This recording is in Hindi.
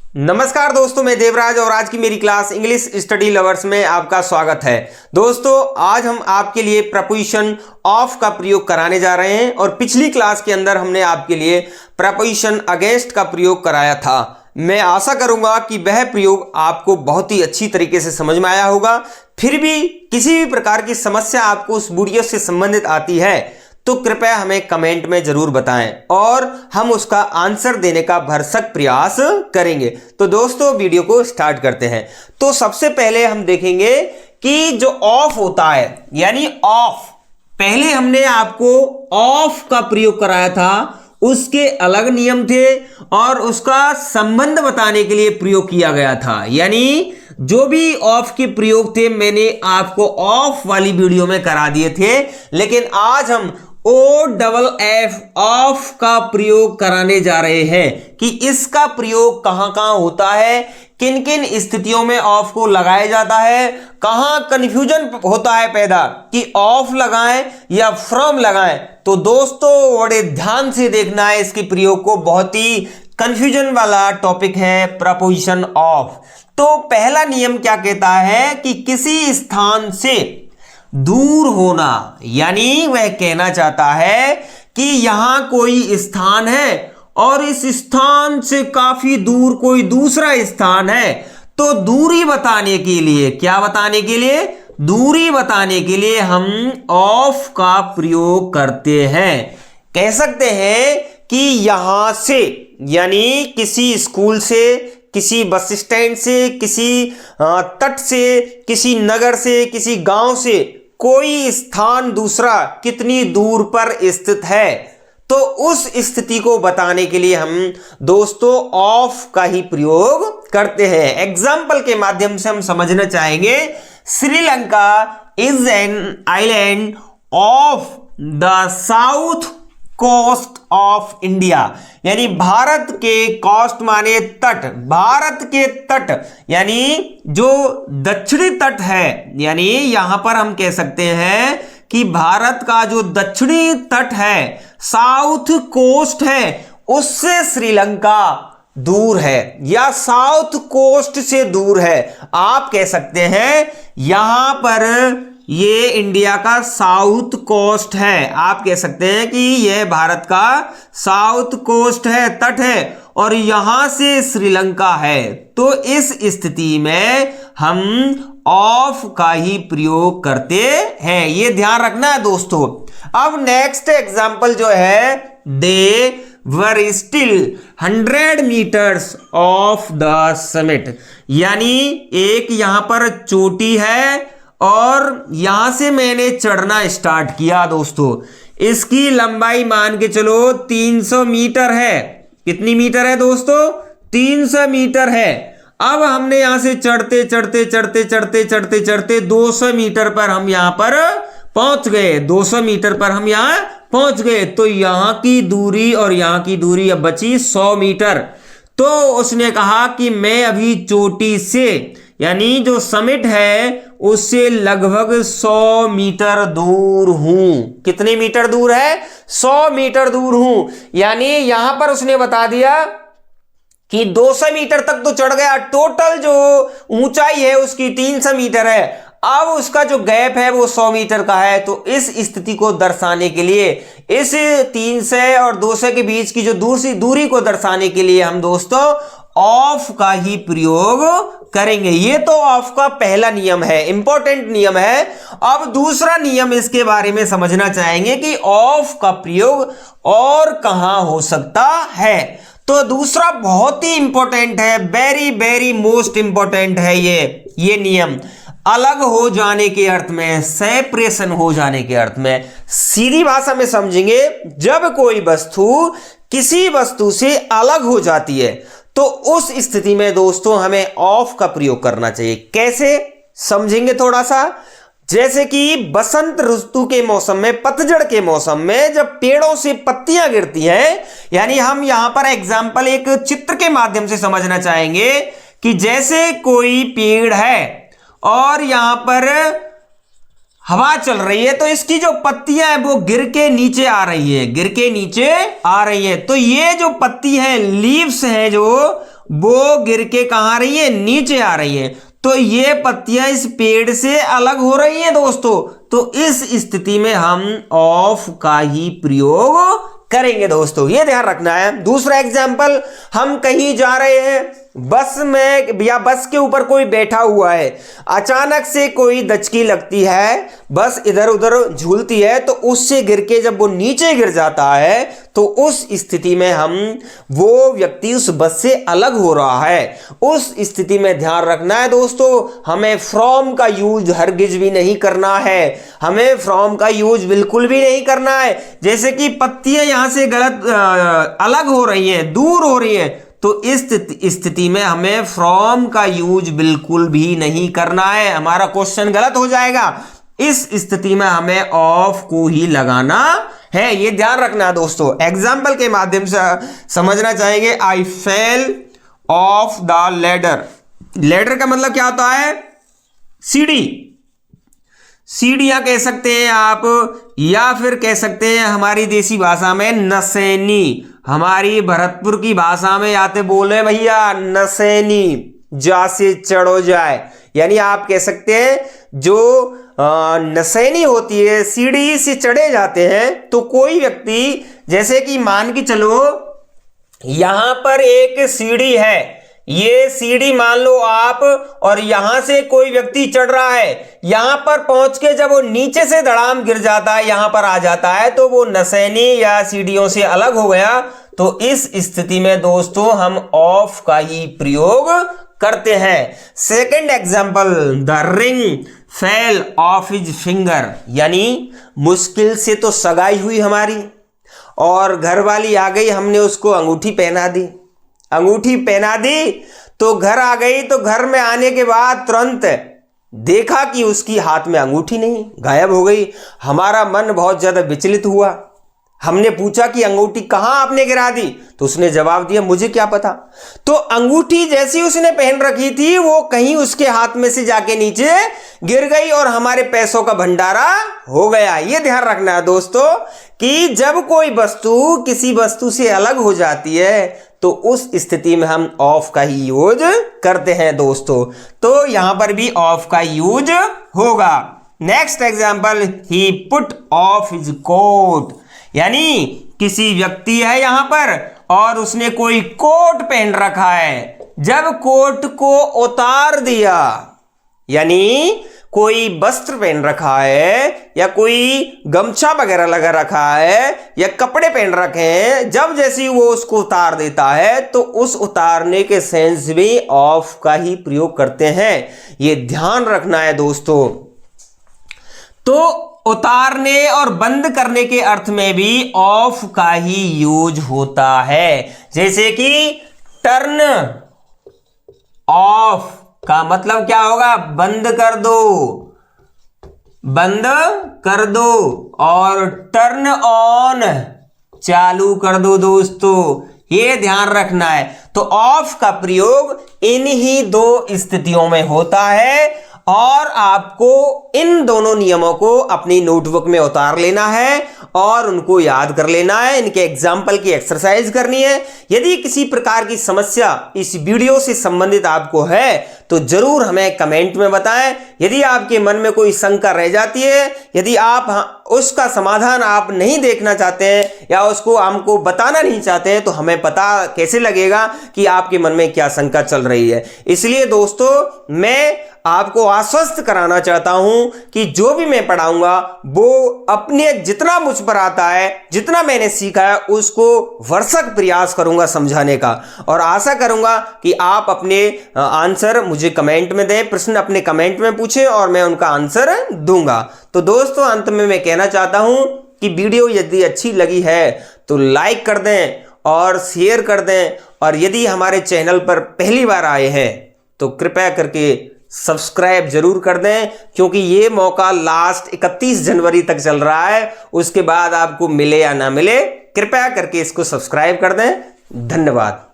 नमस्कार दोस्तों, मैं देवराज और आज की मेरी क्लास इंग्लिश स्टडी लवर्स में आपका स्वागत है। दोस्तों, आज हम आपके लिए प्रपोजिशन ऑफ का प्रयोग कराने जा रहे हैं और पिछली क्लास के अंदर हमने आपके लिए प्रपोजिशन अगेंस्ट का प्रयोग कराया था। मैं आशा करूंगा कि वह प्रयोग आपको बहुत ही अच्छी तरीके से समझ में आया होगा। फिर भी किसी भी प्रकार की समस्या आपको उस वीडियो से संबंधित आती है तो कृपया हमें कमेंट में जरूर बताएं और हम उसका आंसर देने का भरसक प्रयास करेंगे। तो दोस्तों, वीडियो को स्टार्ट करते हैं। तो सबसे पहले हम देखेंगे कि जो ऑफ होता है यानी ऑफ, पहले हमने आपको ऑफ का प्रयोग कराया था, उसके अलग नियम थे और उसका संबंध बताने के लिए प्रयोग किया गया था। यानी जो भी ऑफ के प्रयोग थे मैंने आपको ऑफ वाली वीडियो में करा दिए थे, लेकिन आज हम OFF ऑफ का प्रयोग कराने जा रहे हैं कि इसका प्रयोग कहां कहां होता है, किन किन स्थितियों में ऑफ को लगाया जाता है, कहां कंफ्यूजन होता है पैदा कि ऑफ लगाएं या फ्रॉम लगाएं। तो दोस्तों, बड़े ध्यान से देखना है इसके प्रयोग को, बहुत ही कंफ्यूजन वाला टॉपिक है प्रपोजिशन ऑफ। तो पहला नियम क्या कहता है कि किसी स्थान से दूर होना, यानी वह कहना चाहता है कि यहां कोई स्थान है और इस स्थान से काफी दूर कोई दूसरा स्थान है। तो दूरी बताने के लिए, क्या बताने के लिए? दूरी बताने के लिए हम ऑफ का प्रयोग करते हैं। कह सकते हैं कि यहां से, यानी किसी स्कूल से, किसी बस स्टैंड से, किसी तट से, किसी नगर से, किसी गांव से कोई स्थान दूसरा कितनी दूर पर स्थित है, तो उस स्थिति को बताने के लिए हम दोस्तों ऑफ का ही प्रयोग करते हैं। एग्जाम्पल के माध्यम से हम समझना चाहेंगे, Sri Lanka is an island of the south coast of India. यानी भारत के कोस्ट माने तट, भारत के तट यानी जो दक्षिणी तट है, यानी यहां पर हम कह सकते हैं कि भारत का जो दक्षिणी तट है, साउथ कोस्ट है, उससे श्रीलंका दूर है या साउथ कोस्ट से दूर है। आप कह सकते हैं यहां पर ये इंडिया का साउथ कोस्ट है, आप कह सकते हैं कि यह भारत का साउथ कोस्ट है, तट है, और यहां से श्रीलंका है। तो इस स्थिति में हम ऑफ का ही प्रयोग करते हैं, ये ध्यान रखना है दोस्तों। अब नेक्स्ट एग्जांपल जो है, they were still 100 meters of the summit. यानी एक यहां पर चोटी है और यहां से मैंने चढ़ना स्टार्ट किया दोस्तों। इसकी लंबाई मान के चलो 300 मीटर है। कितनी मीटर है दोस्तों? 300 मीटर है। अब हमने यहां से चढ़ते चढ़ते चढ़ते चढ़ते चढ़ते चढ़ते 200 मीटर पर हम यहां पर पहुंच गए। 200 मीटर पर हम यहां पहुंच गए। तो यहां की दूरी और यहां की दूरी अब बची 100 मीटर। तो उसने कहा कि मैं अभी चोटी से, यानी जो समिट है, उससे लगभग 100 मीटर दूर हूं। कितने मीटर दूर है? 100 मीटर दूर हूं। यानी यहां पर उसने बता दिया कि 200 मीटर तक तो चढ़ गया, टोटल जो ऊंचाई है उसकी 300 मीटर है। अब उसका जो गैप है वो 100 मीटर का है। तो इस स्थिति को दर्शाने के लिए, इस 300 और 200 के बीच की जो दूरी को दर्शाने के लिए हम दोस्तों ऑफ का ही प्रयोग करेंगे। ये तो ऑफ का पहला नियम है, इंपॉर्टेंट नियम है। अब दूसरा नियम इसके बारे में समझना चाहेंगे कि ऑफ का प्रयोग और कहां हो सकता है। तो दूसरा बहुत ही इंपॉर्टेंट है, वेरी वेरी मोस्ट इंपॉर्टेंट है ये नियम। अलग हो जाने के अर्थ में, सेपरेशन हो जाने के अर्थ में। सीधी भाषा में समझेंगे, जब कोई वस्तु किसी वस्तु से अलग हो जाती है तो उस स्थिति में दोस्तों हमें ऑफ का प्रयोग करना चाहिए। कैसे समझेंगे थोड़ा सा। जैसे कि बसंत ऋतु के मौसम में, पतझड़ के मौसम में जब पेड़ों से पत्तियां गिरती हैं, यानी हम यहां पर एग्जाम्पल एक चित्र के माध्यम से समझना चाहेंगे कि जैसे कोई पेड़ है और यहां पर हवा चल रही है, तो इसकी जो पत्तियां हैं वो गिर के नीचे आ रही है, गिर के नीचे आ रही है। तो ये जो पत्ती है, लीव्स हैं जो, वो गिर के कहाँ आ रही है, नीचे आ रही है। तो ये पत्तियां इस पेड़ से अलग हो रही हैं दोस्तों। तो इस स्थिति में हम ऑफ का ही प्रयोग करेंगे दोस्तों, ये ध्यान रखना है। दूसरा एग्जाम्पल, हम कहीं जा रहे हैं बस में या बस के ऊपर कोई बैठा हुआ है, अचानक से कोई दचकी लगती है, बस इधर उधर झूलती है, तो उससे गिर के जब वो नीचे गिर जाता है तो उस स्थिति में हम वो व्यक्ति उस बस से अलग हो रहा है। उस स्थिति में ध्यान रखना है दोस्तों, हमें फ्रॉम का यूज हरगिज भी नहीं करना है, हमें फ्रॉम का यूज बिल्कुल भी नहीं करना है। जैसे कि पत्तियां यहां से गलत अलग हो रही हैं, दूर हो रही हैं, तो इस स्थिति में हमें फ्रॉम का यूज बिल्कुल भी नहीं करना है, हमारा क्वेश्चन गलत हो जाएगा। इस स्थिति में हमें ऑफ को ही लगाना है, ये ध्यान रखना है दोस्तों। एग्जाम्पल के माध्यम से समझना चाहेंगे। I fell off the ladder. Ladder का मतलब क्या होता है, सीढ़ी, सीढ़ियां कह सकते हैं आप, या फिर कह सकते हैं हमारी देसी भाषा में नसैनी। हमारी भरतपुर की भाषा में आते बोले भैया नसैनी, जा से चढ़ो जाए, यानी आप कह सकते हैं जो नसैनी होती है, सीढ़ी से चढ़े जाते हैं। तो कोई व्यक्ति, जैसे कि मान के चलो यहां पर एक सीढ़ी है, ये सीढ़ी मान लो आप, और यहां से कोई व्यक्ति चढ़ रहा है, यहां पर पहुंच के जब वो नीचे से धड़ाम गिर जाता है, यहां पर आ जाता है, तो वो नसैनी या सीढ़ियों से अलग हो गया। तो इस स्थिति में दोस्तों हम ऑफ का ही प्रयोग करते हैं। Second example, the ring fell off his finger, यानी मुश्किल से तो सगाई हुई हमारी और घरवाली आ गई, हमने उसको अंगूठी पहना दी, अंगूठी पहना दी तो घर आ गई। तो घर में आने के बाद तुरंत देखा कि उसकी हाथ में अंगूठी नहीं, गायब हो गई। हमारा मन बहुत ज्यादा विचलित हुआ। हमने पूछा कि अंगूठी कहां आपने गिरा दी, तो उसने जवाब दिया मुझे क्या पता। तो अंगूठी जैसी उसने पहन रखी थी वो कहीं उसके हाथ में से जाके नीचे गिर गई और हमारे पैसों का भंडारा हो गया। ये ध्यान रखना है दोस्तों कि जब कोई वस्तु किसी वस्तु से अलग हो जाती है तो उस स्थिति में हम ऑफ का ही यूज करते हैं दोस्तों। तो यहां पर भी ऑफ का यूज होगा। Next example, he put off his coat, यानी किसी व्यक्ति है यहां पर और उसने कोई कोट पहन रखा है, जब कोट को उतार दिया, यानी कोई वस्त्र पहन रखा है या कोई गमछा वगैरह लगा रखा है या कपड़े पहन रखे हैं, जब जैसे वो उसको उतार देता है तो उस उतारने के सेंस में ऑफ का ही प्रयोग करते हैं। ये ध्यान रखना है दोस्तों। तो उतारने और बंद करने के अर्थ में भी ऑफ का ही यूज होता है। जैसे कि टर्न ऑफ का मतलब क्या होगा, बंद कर दो, बंद कर दो, और टर्न ऑन चालू कर दो दोस्तों, ये ध्यान रखना है। तो ऑफ का प्रयोग इन्हीं दो स्थितियों में होता है और आपको इन दोनों नियमों को अपनी नोटबुक में उतार लेना है और उनको याद कर लेना है। इनके एग्जाम्पल की एक्सरसाइज करनी है। यदि किसी प्रकार की समस्या इस वीडियो से संबंधित आपको है तो जरूर हमें कमेंट में बताएं। यदि आपके मन में कोई शंका रह जाती है, यदि आप उसका समाधान आप नहीं देखना चाहते हैं या उसको हमको बताना नहीं चाहते हैं, तो हमें पता कैसे लगेगा कि आपके मन में क्या शंका चल रही है। इसलिए दोस्तों मैं आपको आश्वस्त कराना चाहता हूं कि जो भी मैं पढ़ाऊंगा वो अपने जितना मुझ पर आता है, जितना मैंने सीखा है, उसको भरसक प्रयास करूंगा समझाने का, और आशा करूंगा कि आप अपने आंसर मुझे कमेंट में दें, प्रश्न अपने कमेंट में पूछें और मैं उनका आंसर दूंगा। तो दोस्तों अंत में मैं कहना चाहता हूं कि वीडियो यदि अच्छी लगी है तो लाइक कर दें और शेयर कर दें, और यदि हमारे चैनल पर पहली बार आए हैं तो कृपया करके सब्सक्राइब जरूर कर दें, क्योंकि ये मौका लास्ट 31 जनवरी तक चल रहा है। उसके बाद आपको मिले या ना मिले, कृपया करके इसको सब्सक्राइब कर दें। धन्यवाद।